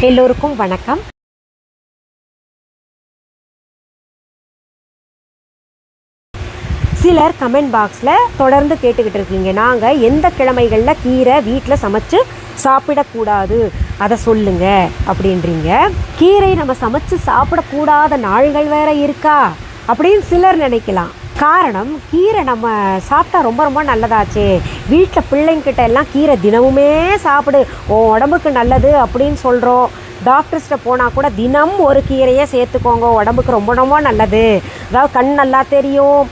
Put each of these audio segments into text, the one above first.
எல்லோருக்கும் வணக்கம். சிலர் கமெண்ட் பாக்ஸில் தொடர்ந்து கேட்டுக்கிட்டு இருக்கீங்க, நாங்கள் எந்த கிழமைகளில் கீரை வீட்டில் சமைச்சு சாப்பிடக்கூடாது அதை சொல்லுங்க அப்படின்றீங்க. கீரை நம்ம சமைச்சு சாப்பிடக்கூடாத நாள்கள் வேற இருக்கா அப்படின்னு சிலர் நினைக்கலாம். காரணம், கீரை நம்ம சாப்பிட்டா ரொம்ப ரொம்ப நல்லதாச்சே, வீட்டில் பிள்ளைங்கிட்ட எல்லாம் கீரை தினமுமே சாப்பிடு உடம்புக்கு நல்லது அப்படின்னு சொல்கிறோம். டாக்டர்ஸ்கிட்ட போனால் கூட தினம் ஒரு கீரையை சேர்த்துக்கோங்க, உடம்புக்கு ரொம்ப ரொம்ப நல்லது, அதாவது கண் நல்லா தெரியும்,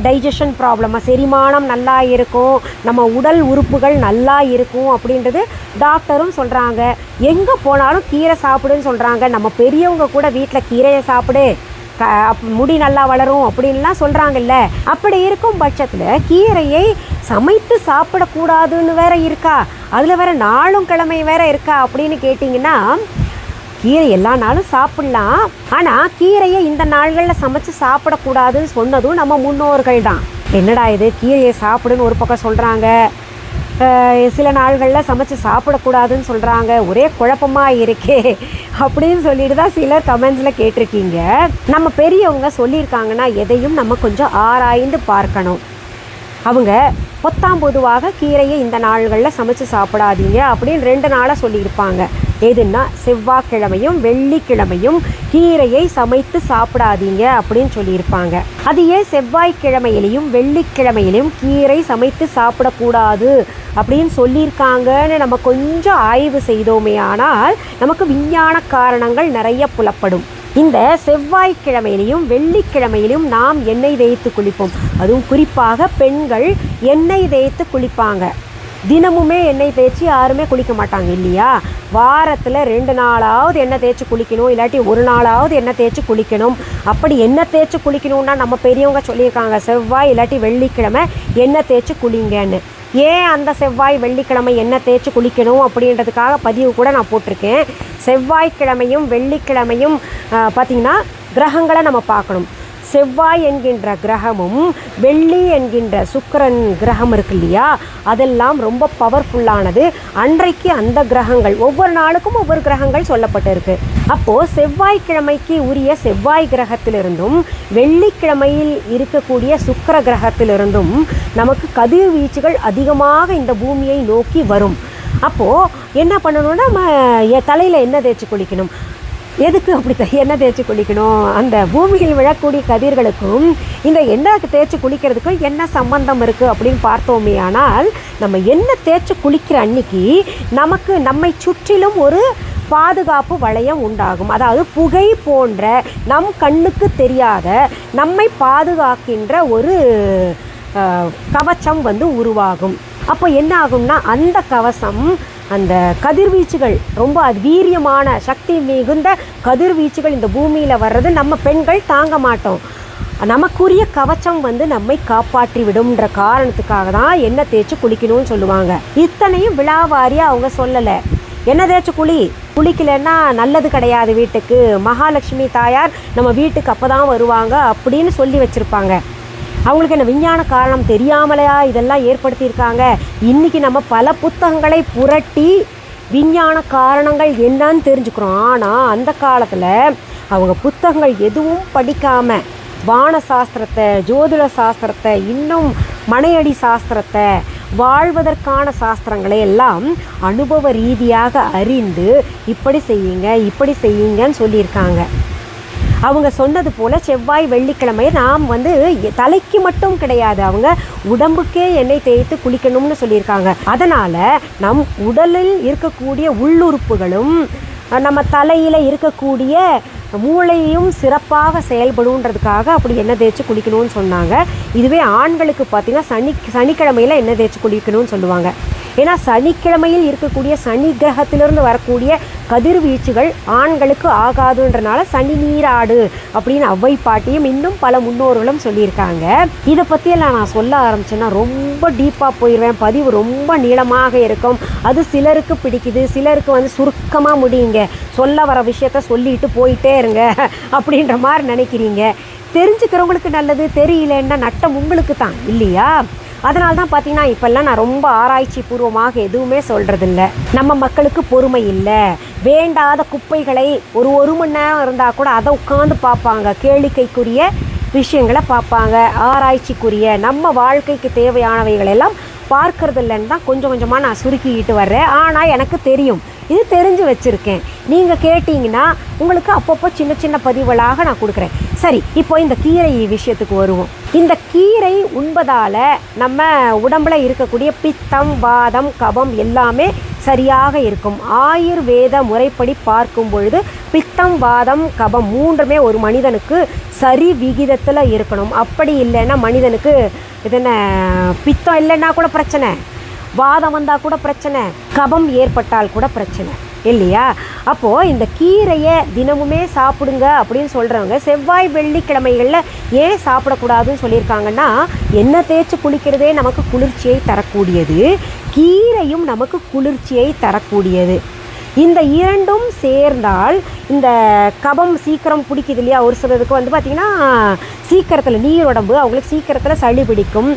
டைஜஷன் ப்ராப்ளம், செரிமானம் நல்லா இருக்கும், நம்ம உடல் உறுப்புகள் நல்லா இருக்கும் அப்படின்றது டாக்டரும் சொல்கிறாங்க. எங்கே போனாலும் கீரை சாப்பிடுன்னு சொல்கிறாங்க. நம்ம பெரியவங்க கூட வீட்டில் கீரையை சாப்பிடு, முடி நல்லா வளரும் அப்படின்லாம் சொல்கிறாங்கல்ல. அப்படி இருக்கும் பட்சத்தில் கீரையை சமைத்து சாப்பிடக்கூடாதுன்னு வேற இருக்கா, அதில் வேற நாளும் கிழமை வேற இருக்கா அப்படின்னு கேட்டிங்கன்னா, கீரை எல்லா நாளும் சாப்பிட்லாம். ஆனால் கீரையை இந்த நாள்களில் சமைச்சு சாப்பிடக்கூடாதுன்னு சொன்னதும் நம்ம முன்னோர்கள் தான். என்னடா இது, கீரையை சாப்பிடுன்னு ஒரு பக்கம் சொல்கிறாங்க, சில நாள்களில் சமைச்சு சாப்பிடக்கூடாதுன்னு சொல்கிறாங்க, ஒரே குழப்பமாக இருக்கே அப்படின்னு சொல்லிட்டு தான் சிலர் கமெண்ட்ஸில் கேட்டிருக்கீங்க. நம்ம பெரியவங்க சொல்லியிருக்காங்கன்னா எதையும் நம்ம கொஞ்சம் ஆராய்ந்து பார்க்கணும். அவங்க பொதுவாக கீரையை இந்த நாள்களில் சமைச்சு சாப்பிடாதீங்க அப்படின்னு 2 நாளாக சொல்லியிருப்பாங்க. எதுன்னா செவ்வாய்க்கிழமையும் வெள்ளிக்கிழமையும் கீரையை சமைத்து சாப்பிடாதீங்க அப்படின்னு சொல்லியிருப்பாங்க. அது ஏன் செவ்வாய்க்கிழமையிலையும் வெள்ளிக்கிழமையிலையும் கீரை சமைத்து சாப்பிடக்கூடாது அப்படின்னு சொல்லியிருக்காங்கன்னு நம்ம கொஞ்சம் ஆய்வு செய்தோமே ஆனால் நமக்கு விஞ்ஞான காரணங்கள் நிறைய புலப்படும். இந்த செவ்வாய்க்கிழமையிலையும் வெள்ளிக்கிழமையிலும் நாம் எண்ணெய் தேய்த்து குளிப்போம். அதுவும் குறிப்பாக பெண்கள் எண்ணெய் தேய்த்து குளிப்பாங்க. தினமுமே எண்ணெய் தேய்ச்சி யாருமே குளிக்க மாட்டாங்க இல்லையா. வாரத்தில் 2 நாளாவது எண்ணெய் தேய்ச்சி குளிக்கணும், இல்லாட்டி 1 நாளாவது எண்ணெய் தேய்ச்சி குளிக்கணும். அப்படி எண்ணெய் தேய்ச்சி குளிக்கணும்னா நம்ம பெரியவங்க சொல்லியிருக்காங்க, செவ்வாய் இல்லாட்டி வெள்ளிக்கிழமை எண்ணெய் தேய்ச்சி குளிங்கன்னு. ஏன் அந்த செவ்வாய் வெள்ளிக்கிழமை எண்ணெய் தேய்ச்சி குளிக்கணும் அப்படின்றதுக்காக பதிவு கூட நான் போட்டிருக்கேன். செவ்வாய்க்கிழமையும் வெள்ளிக்கிழமையும் பார்த்திங்கன்னா கிரகங்களை நம்ம பார்க்கணும். செவ்வாய் என்கின்ற கிரகமும் வெள்ளி என்கின்ற சுக்கிரன் கிரகம் இருக்கு இல்லையா, அதெல்லாம் ரொம்ப பவர்ஃபுல்லானது. அன்றைக்கு அந்த கிரகங்கள் ஒவ்வொரு நாளுக்கும் ஒவ்வொரு கிரகங்கள் சொல்லப்பட்டிருக்கு. அப்போது செவ்வாய்க்கிழமைக்கு உரிய செவ்வாய் கிரகத்திலிருந்தும் வெள்ளிக்கிழமையில் இருக்கக்கூடிய சுக்கிர கிரகத்திலிருந்தும் நமக்கு கதிர்வீச்சுகள் அதிகமாக இந்த பூமியை நோக்கி வரும். அப்போது என்ன பண்ணணும்னா, நம்ம தலையில் எண்ணெய் தேய்ச்சி குளிக்கணும். எதுக்கு அப்படி எண்ணெய் தேய்ச்சி குளிக்கணும்? அந்த பூமியில் விழக்கூடிய கதிர்களுக்கும் இந்த எண்ணெய் தேய்ச்சி குளிக்கிறதுக்கும் என்ன சம்பந்தம் இருக்குது அப்படின்னு பார்த்தோமே ஆனால், நம்ம எண்ணெய் தேய்ச்சி குளிக்கிற அன்னைக்கு நமக்கு நம்மை சுற்றிலும் ஒரு பாதுகாப்பு வளையம் உண்டாகும். அதாவது புகை போன்ற நம் கண்ணுக்கு தெரியாத நம்மை பாதுகாக்கின்ற ஒரு கவச்சம் உருவாகும். அப்போ என்ன ஆகும்னா, அந்த கவசம் அந்த கதிர்வீச்சுகள் ரொம்ப வீரியமான சக்தி மிகுந்த கதிர்வீச்சுகள் இந்த பூமியில் வர்றது நம்ம பெண்கள் தாங்க மாட்டோம். நமக்குரிய கவச்சம் நம்மை காப்பாற்றி விடும்ன்ற காரணத்துக்காக தான் எண்ணெய் தேய்ச்சி குளிக்கணும்னு சொல்லுவாங்க. இத்தனையும் விழாவாரியாக அவங்க சொல்லலை. எண்ணெய் தேய்ச்சி குளிக்கலைன்னா நல்லது கிடையாது வீட்டுக்கு, மகாலட்சுமி தாயார் நம்ம வீட்டுக்கு அப்போ தான் வருவாங்க அப்படின்னு சொல்லி வச்சுருப்பாங்க. அவங்களுக்கு என்ன விஞ்ஞான காரணம் தெரியாமலையா இதெல்லாம் ஏற்படுத்தியிருக்காங்க? இன்றைக்கி நம்ம பல புத்தகங்களை புரட்டி விஞ்ஞான காரணங்கள் என்னன்னு தெரிஞ்சுக்கிறோம். ஆனால் அந்த காலத்தில் அவங்க புத்தகங்கள் எதுவும் படிக்காமல் வான சாஸ்திரத்தை, ஜோதிட சாஸ்திரத்தை, இன்னும் மனையடி சாஸ்திரத்தை, வாழ்வதற்கான சாஸ்திரங்களை எல்லாம் அனுபவ ரீதியாக அறிந்து இப்படி செய்யுங்கன்னு சொல்லியிருக்காங்க. அவங்க சொன்னது போல் செவ்வாய் வெள்ளிக்கிழமை நாம் தலைக்கு மட்டும் கிடையாது, அவங்க உடம்புக்கே எண்ணெய் தேய்த்து குளிக்கணும்னு சொல்லியிருக்காங்க. அதனால் நம் உடலில் இருக்கக்கூடிய உள்ளுறுப்புகளும் நம்ம தலையில் இருக்கக்கூடிய மூளையும் சிறப்பாக செயல்படுன்றதுக்காக அப்படி எண்ணெய் தேய்ச்சி குளிக்கணும்னு சொன்னாங்க. இதுவே ஆண்களுக்கு பார்த்திங்கன்னா சனிக்கிழமையில் எண்ணெய் தேய்ச்சி குளிக்கணும்னு சொல்லுவாங்க. ஏன்னா சனிக்கிழமையில் இருக்கக்கூடிய சனி கிரகத்திலிருந்து வரக்கூடிய கதிர்வீச்சுகள் ஆண்களுக்கு ஆகாதுன்றனால சனி நீராடு அப்படின்னு அவ்வை பாட்டியும் இன்னும் பல முன்னோர்களும் சொல்லியிருக்காங்க. இதை பற்றியெல்லாம் நான் சொல்ல ஆரம்பிச்சேன்னா ரொம்ப டீப்பாக போயிடுவேன், பதிவு ரொம்ப நீளமாக இருக்கும். அது சிலருக்கு பிடிக்குது, சிலருக்கு சுருக்கமாக முடியுங்க, சொல்ல வர விஷயத்த சொல்லிட்டு போயிட்டே இருங்க அப்படின்ற மாதிரி நினைக்கிறீங்க. தெரிஞ்சுக்கிறவங்களுக்கு நல்லது, தெரியலன்னா நட்டம் உங்களுக்கு தான் இல்லையா. அதனால தான் பார்த்தீங்கன்னா இப்போல்லாம் நான் ரொம்ப ஆராய்ச்சி பூர்வமாக எதுவுமே சொல்கிறதில்ல. நம்ம மக்களுக்கு பொறுமை இல்லை. வேண்டாத குப்பைகளை ஒரு மணி நேரம் இருந்தால் கூட அதை உட்காந்து பார்ப்பாங்க. கேளிக்கைக்குரிய விஷயங்களை பார்ப்பாங்க. ஆராய்ச்சிக்குரிய நம்ம வாழ்க்கைக்கு தேவையானவைகளெல்லாம் பார்க்கறதில்லன்னு தான் கொஞ்சம் கொஞ்சமாக நான் சுருக்கிக்கிட்டு வர்றேன். ஆனால் எனக்கு தெரியும், இது தெரிஞ்சு வச்சுருக்கேன். நீங்கள் கேட்டிங்கன்னா உங்களுக்கு அப்பப்போ சின்ன சின்ன பதிவுகளாக நான் கொடுக்குறேன். சரி, இப்போ இந்த கீரை விஷயத்துக்கு வருவோம். இந்த கீரை உண்பதால் நம்ம உடம்புல இருக்கக்கூடிய பித்தம், வாதம், கபம் எல்லாமே சரியாக இருக்கும். ஆயுர்வேத முறைப்படி பார்க்கும் பொழுது பித்தம், வாதம், கபம் மூன்றுமே ஒரு மனிதனுக்கு சரி விகிதத்தில் இருக்கணும். அப்படி இல்லைன்னா மனிதனுக்கு இது என்ன, பித்தம் இல்லைன்னா கூட பிரச்சனை, வாதம் வந்தால் கூட பிரச்சனை, கபம் ஏற்பட்டால் கூட பிரச்சனை இல்லையா? அப்போது இந்த கீரையை தினமுமே சாப்பிடுங்க அப்படின்னு சொல்கிறவங்க செவ்வாய் வெள்ளிக்கிழமைகளில் ஏன் சாப்பிடக்கூடாதுன்னு சொல்லியிருக்காங்கன்னா, எண்ணெய் தேய்ச்சி குளிக்கிறதே நமக்கு குளிர்ச்சியை தரக்கூடியது, கீரையும் நமக்கு குளிர்ச்சியை தரக்கூடியது. இந்த இரண்டும் சேர்ந்தால் இந்த கபம் சீக்கிரம் பிடிக்குது இல்லையா? ஒரு சிலருக்கு வந்து பார்த்திங்கன்னா சீக்கிரத்தில் நீர் உடம்பு, அவங்களுக்கு சீக்கிரத்தில் சளி பிடிக்கும்.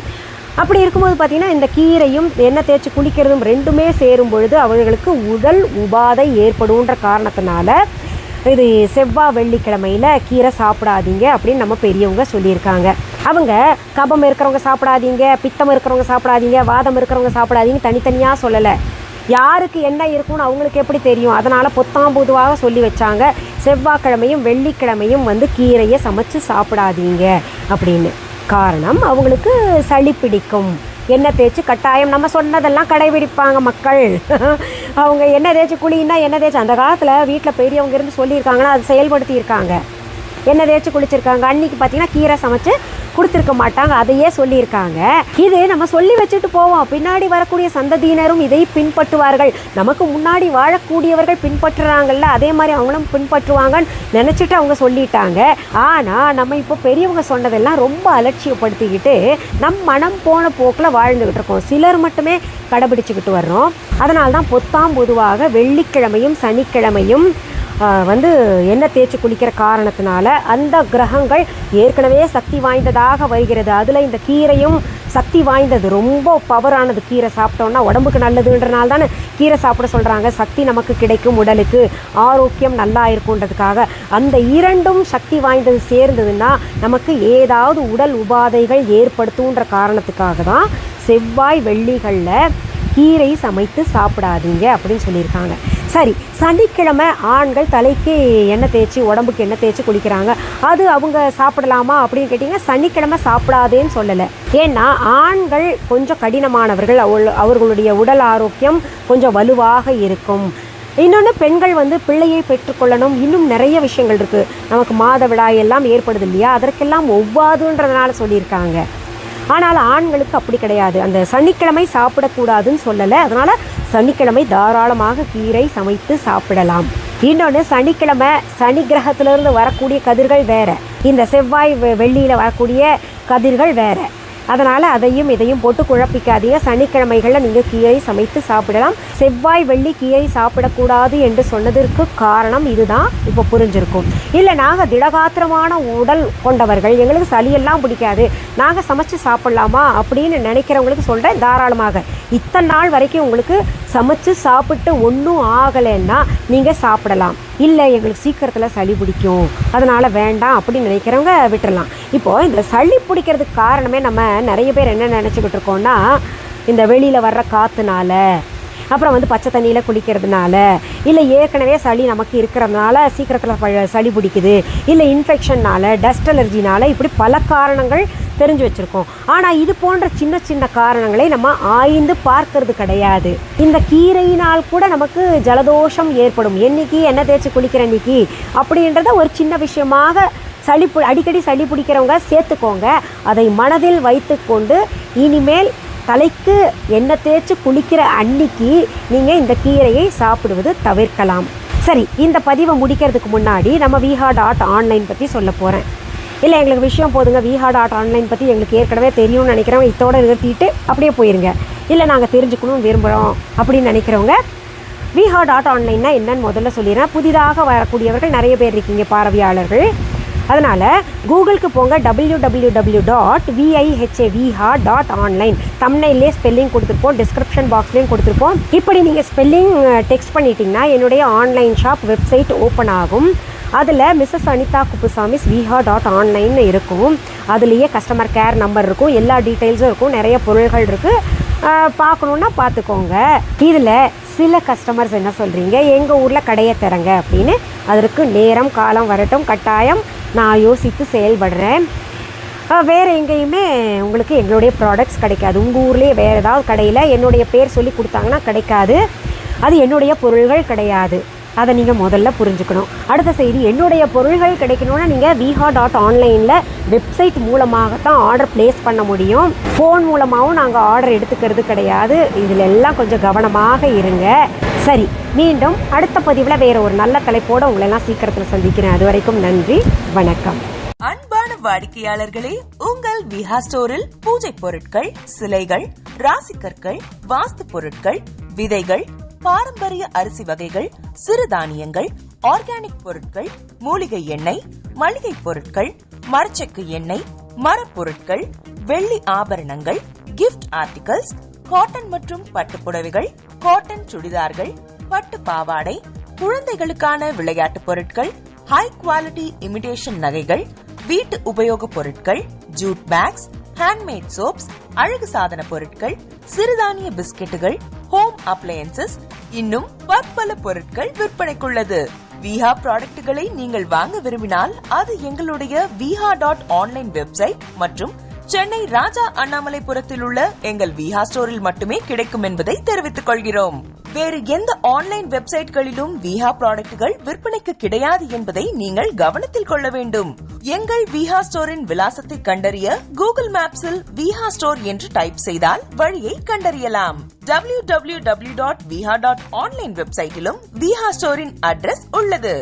அப்படி இருக்கும்போது பார்த்திங்கன்னா இந்த கீரையும் எண்ணெய் தேய்ச்சி குளிக்கிறதும் ரெண்டுமே சேரும் பொழுது அவர்களுக்கு உடல் உபாதை ஏற்படுன்ற காரணத்தினால இது செவ்வாய் வெள்ளிக்கிழமையில் கீரை சாப்பிடாதீங்க அப்படின்னு நம்ம பெரியவங்க சொல்லியிருக்காங்க. அவங்க கபம் இருக்கிறவங்க சாப்பிடாதீங்க, பித்தம் இருக்கிறவங்க சாப்பிடாதீங்க, வாதம் இருக்கிறவங்க சாப்பிடாதீங்க தனித்தனியாக சொல்லலை. யாருக்கு என்ன இருக்கும்னு அவங்களுக்கு எப்படி தெரியும்? அதனால் பொத்தாம்பூதுவாக சொல்லி வச்சாங்க, செவ்வாய்க்கிழமையும் வெள்ளிக்கிழமையும் வந்து கீரையை சமைச்சு சாப்பிடாதீங்க அப்படின்னு. காரணம், அவங்களுக்கு சளி பிடிக்கும். எண்ணெய் தேய்ச்சி கட்டாயம் நம்ம சொன்னதெல்லாம் கடைபிடிப்பாங்க மக்கள். அவங்க எண்ணெய் தேய்ச்சி குளின்னா எண்ணெய் தேய்ச்சி அந்த காலத்தில் வீட்டில் பெரியவங்க இருந்து சொல்லியிருக்காங்கன்னா அது செயல்படுத்தியிருக்காங்க. எண்ணெய் தேய்ச்சி குளிச்சிருக்காங்க. அன்றைக்கி பார்த்திங்கன்னா கீரை சமைச்சு கொடுத்துருக்க மாட்டாங்க, அதையே சொல்லியிருக்காங்க. இது நம்ம சொல்லி வச்சுட்டு போவோம், பின்னாடி வரக்கூடிய சந்ததியினரும் இதை பின்பற்றுவார்கள். நமக்கு முன்னாடி வாழக்கூடியவர்கள் பின்பற்றுறாங்கல்ல, அதே மாதிரி அவங்களும் பின்பற்றுவாங்கன்னு நினச்சிட்டு அவங்க சொல்லிட்டாங்க. ஆனால் நம்ம இப்போ பெரியவங்க சொன்னதெல்லாம் ரொம்ப அலட்சியப்படுத்திக்கிட்டு நம் மனம் போன போக்கில் வாழ்ந்துக்கிட்டு இருக்கோம். சிலர் மட்டுமே கடைபிடிச்சிக்கிட்டு வர்றோம். அதனால தான் பொத்தாம் பொதுவாக வெள்ளிக்கிழமையும் சனிக்கிழமையும் வந்து எண்ணெய் தேய்ச்சி குளிக்கிற காரணத்தினால அந்த கிரகங்கள் ஏற்கனவே சக்தி வாய்ந்ததாக வருகிறது. அதில் இந்த கீரையும் சக்தி வாய்ந்தது, ரொம்ப பவரானது. கீரை சாப்பிட்டோன்னா உடம்புக்கு நல்லதுன்றனால தானே கீரை சாப்பிட சொல்கிறாங்க. சக்தி நமக்கு கிடைக்கும், உடலுக்கு ஆரோக்கியம் நல்லா இருக்குன்றதுக்காக. அந்த இரண்டும் சக்தி வாய்ந்தது சேர்ந்ததுன்னா நமக்கு ஏதாவது உடல் உபாதைகள் ஏற்படுத்துன்ற காரணத்துக்காக தான் செவ்வாய் வெள்ளிகளில் கீரை சமைத்து சாப்பிடாதீங்க அப்படின்னு சொல்லியிருக்காங்க. சரி, சனிக்கிழமை ஆண்கள் தலைக்கு எண்ணெய் தேய்ச்சி உடம்புக்கு எண்ணெய் தேய்ச்சி குளிக்கிறாங்க, அது அவங்க சாப்பிடலாமா அப்படின்னு கேட்டிங்கன்னா சனிக்கிழமை சாப்பிடாதேன்னு சொல்லலை. ஏன்னா ஆண்கள் கொஞ்சம் கடினமானவர்கள், அவர்களுடைய உடல் ஆரோக்கியம் கொஞ்சம் வலுவாக இருக்கும். இன்னொன்று, பெண்கள் வந்து பிள்ளையை பெற்றுக்கொள்ளணும், இன்னும் நிறைய விஷயங்கள் இருக்குது. நமக்கு மாதவிடாய் எல்லாம் ஏற்படுது இல்லையா, அதற்கெல்லாம் ஒவ்வாதுன்றதுனால சொல்லியிருக்காங்க. ஆனால் ஆண்களுக்கு அப்படி கிடையாது. அந்த சனிக்கிழமை சாப்பிடக்கூடாதுன்னு சொல்லலை. அதனால் சனிக்கிழமை தாராளமாக கீரை சமைத்து சாப்பிடலாம். இன்னொன்று, சனிக்கிழமை சனி கிரகத்திலிருந்து வரக்கூடிய கதிர்கள் வேறு, இந்த செவ்வாய் வெள்ளியில் வரக்கூடிய கதிர்கள் வேறு. அதனால் அதையும் இதையும் போட்டு குழப்பிக்காதீங்க. சனிக்கிழமைகளில் நீங்கள் கீரை சமைத்து சாப்பிடலாம். செவ்வாய் வெள்ளி கீரை சாப்பிடக்கூடாது என்று சொன்னதற்கு காரணம் இதுதான். இப்போ புரிஞ்சிருக்கும். இல்லை, நாங்கள் திடகாத்திரமான உடல் கொண்டவர்கள், எங்களுக்கு சளியெல்லாம் பிடிக்காது, நாங்கள் சமைச்சு சாப்பிட்லாமா அப்படின்னு நினைக்கிறவங்களுக்கு சொல்கிறேன், தாராளமாக. இத்தனை நாள் வரைக்கும் உங்களுக்கு சமைச்சு சாப்பிட்டு ஒன்றும் ஆகலைன்னா நீங்கள் சாப்பிடலாம். இல்லை, எங்களுக்கு சீக்கிரத்தில் சளி பிடிக்கும் அதனால் வேண்டாம் அப்படின்னு நினைக்கிறவங்க விட்டுடலாம். இப்போது இந்த சளி பிடிக்கிறதுக்கு காரணமே நம்ம நிறைய பேர் என்ன நினச்சிக்கிட்டு இருக்கோம்னா, இந்த வெளியில் வர்ற காற்றுனால, அப்புறம் வந்து பச்சை தண்ணியில் குளிக்கிறதுனால, இல்லை ஏற்கனவே சளி நமக்கு இருக்கிறதுனால சீக்கிரத்தில் சளி பிடிக்குது, இல்லை இன்ஃபெக்ஷன்னால், டஸ்ட் அலர்ஜினால், இப்படி பல காரணங்கள் தெரிஞ்சு வச்சுருக்கோம். ஆனால் இது போன்ற சின்ன சின்ன காரணங்களை நம்ம ஆய்ந்து பார்க்கறது கிடையாது. இந்த கீரையினால் கூட நமக்கு ஜலதோஷம் ஏற்படும். என்னைக்கு எண்ணெய் தேய்ச்சி குளிக்கிற அன்னைக்கு அப்படின்றத ஒரு சின்ன விஷயமாக அடிக்கடி சளி பிடிக்கிறவங்க சேர்த்துக்கோங்க. அதை மனதில் வைத்து கொண்டு இனிமேல் தலைக்கு எண்ணெய் தேய்ச்சி குளிக்கிற அன்னைக்கு நீங்கள் இந்த கீரையை சாப்பிடுவது தவிர்க்கலாம். சரி, இந்த பதிவை முடிக்கிறதுக்கு முன்னாடி நம்ம viha.online பற்றி சொல்ல போகிறேன். இல்லை, எங்களுக்கு விஷயம் போதுங்க, viha.online பற்றி எங்களுக்கு ஏற்கனவே தெரியும்னு நினைக்கிறவங்க இதோடு நிறுத்திட்டு அப்படியே போயிருங்க. இல்லை, நாங்கள் தெரிஞ்சுக்கணும்னு விரும்புகிறோம் அப்படின்னு நினைக்கிறவங்க viha.online என்னன்னு முதல்ல சொல்லிடுறேன். புதிதாக வரக்கூடியவர்கள் நிறைய பேர் இருக்கீங்க, பார்வையாளர்கள். அதனால் கூகுளுக்கு போங்க, www.vihaviha.online. தம்ப்நெயிலே ஸ்பெல்லிங் கொடுத்துருப்போம், டிஸ்கிரிப்ஷன் பாக்ஸ்லேயும் கொடுத்துருப்போம். இப்படி நீங்கள் ஸ்பெல்லிங் டெக்ஸ்ட் பண்ணிட்டீங்கன்னா என்னுடைய ஆன்லைன் ஷாப் வெப்சைட் ஓப்பன் ஆகும். அதில் மிஸ்ஸஸ் அனிதா குப்புசாமி viha.online இருக்கும். அதுலேயே கஸ்டமர் கேர் நம்பர் இருக்கும், எல்லா டீட்டெயில்ஸும் இருக்கும், நிறைய பொருள்கள் இருக்குது. பார்க்கணுன்னா பார்த்துக்கோங்க. இதில் சில கஸ்டமர்ஸ் என்ன சொல்கிறீங்க, எங்கள் ஊரில் கடையை தரங்க அப்படின்னு. அதற்கு நேரம் காலம் வரட்டும், கட்டாயம் நான் யோசித்து செயல்படுறேன். வேறு எங்கேயுமே உங்களுக்கு எங்களுடைய ப்ராடக்ட்ஸ் கிடைக்காது. உங்கள் ஊர்லேயே வேறு ஏதாவது கடையில் என்னுடைய பேர் சொல்லி கொடுத்தாங்கன்னா கிடைக்காது. அது என்னுடைய பொருள்கள் கிடையாது. அதை நீங்கள் முதல்ல புரிஞ்சுக்கணும். அடுத்த செய்தி, என்னுடைய பொருள்கள் கிடைக்கணும்னா நீங்கள் viha.onlineல வெப்சைட் மூலமாகத்தான் ஆர்டர் ப்ளேஸ் பண்ண முடியும். ஃபோன் மூலமாகவும் நாங்கள் ஆர்டர் எடுத்துக்கிறது கிடையாது. இதில் எல்லாம் கொஞ்சம் கவனமாக இருங்க. சரி, மீண்டும் அடுத்த பதிவில் வேறு ஒரு நல்ல தலைப்போடு உங்களெல்லாம் சீக்கிரத்தில் சந்திக்கிறேன். அது வரைக்கும் நன்றி, வணக்கம். அன்பான வாடிக்கையாளர்களே, உங்கள் விஹா ஸ்டோரில் பூஜை பொருட்கள், சிலைகள், ராசிக்கற்கள், வாஸ்து பொருட்கள், விதைகள், பாரம்பரிய அரிசி வகைகள், சிறுதானியங்கள், ஆர்கானிக் பொருட்கள், மூலிகை எண்ணெய், மளிகை பொருட்கள், மரச்செக்கு எண்ணெய், மரப்பொருட்கள், வெள்ளி ஆபரணங்கள், கிஃப்ட் ஆர்டிகல்ஸ், காட்டன் மற்றும் பட்டு புடவைகள், காட்டன் சுடிதார்கள், பட்டு பாவாடை, குழந்தைகளுக்கான விளையாட்டு பொருட்கள், ஹை குவாலிட்டி இமிடேஷன் நகைகள், வீட்டு உபயோக பொருட்கள், ஜூட் பேக்ஸ், ஹேண்ட்மேட் சோப்ஸ், அழகு சாதன பொருட்கள், சிறுதானிய பிஸ்கெட்டுகள், ஹோம் அப்ளையன்சஸ், இன்னும் பற்பல பொருட்கள் விற்பனைக்குள்ளது. விஹா ப்ராடக்ட்களை நீங்கள் வாங்க விரும்பினால் அது எங்களுடைய viha.online வெப்சைட் மற்றும் சென்னை ராஜா அண்ணாமலைபுரத்தில் உள்ள எங்கள் விஹா ஸ்டோரில் மட்டுமே கிடைக்கும் என்பதை தெரிவித்துக் கொள்கிறோம். வேறு எந்த ஆன்லைன் வெப்சைட்களிலும் விஹா ப்ராடக்ட்கள் விற்பனைக்கு கிடையாது என்பதை நீங்கள் கவனத்தில் கொள்ள வேண்டும். எங்கள் விஹா ஸ்டோரின் விலாசத்தை கண்டறிய கூகுள் மேப்ஸில் விஹா ஸ்டோர் என்று டைப் செய்தால் வழியை கண்டறியலாம். www.viha.online வெப்சைட்டிலும் விஹா ஸ்டோரின் அட்ரஸ் உள்ளது.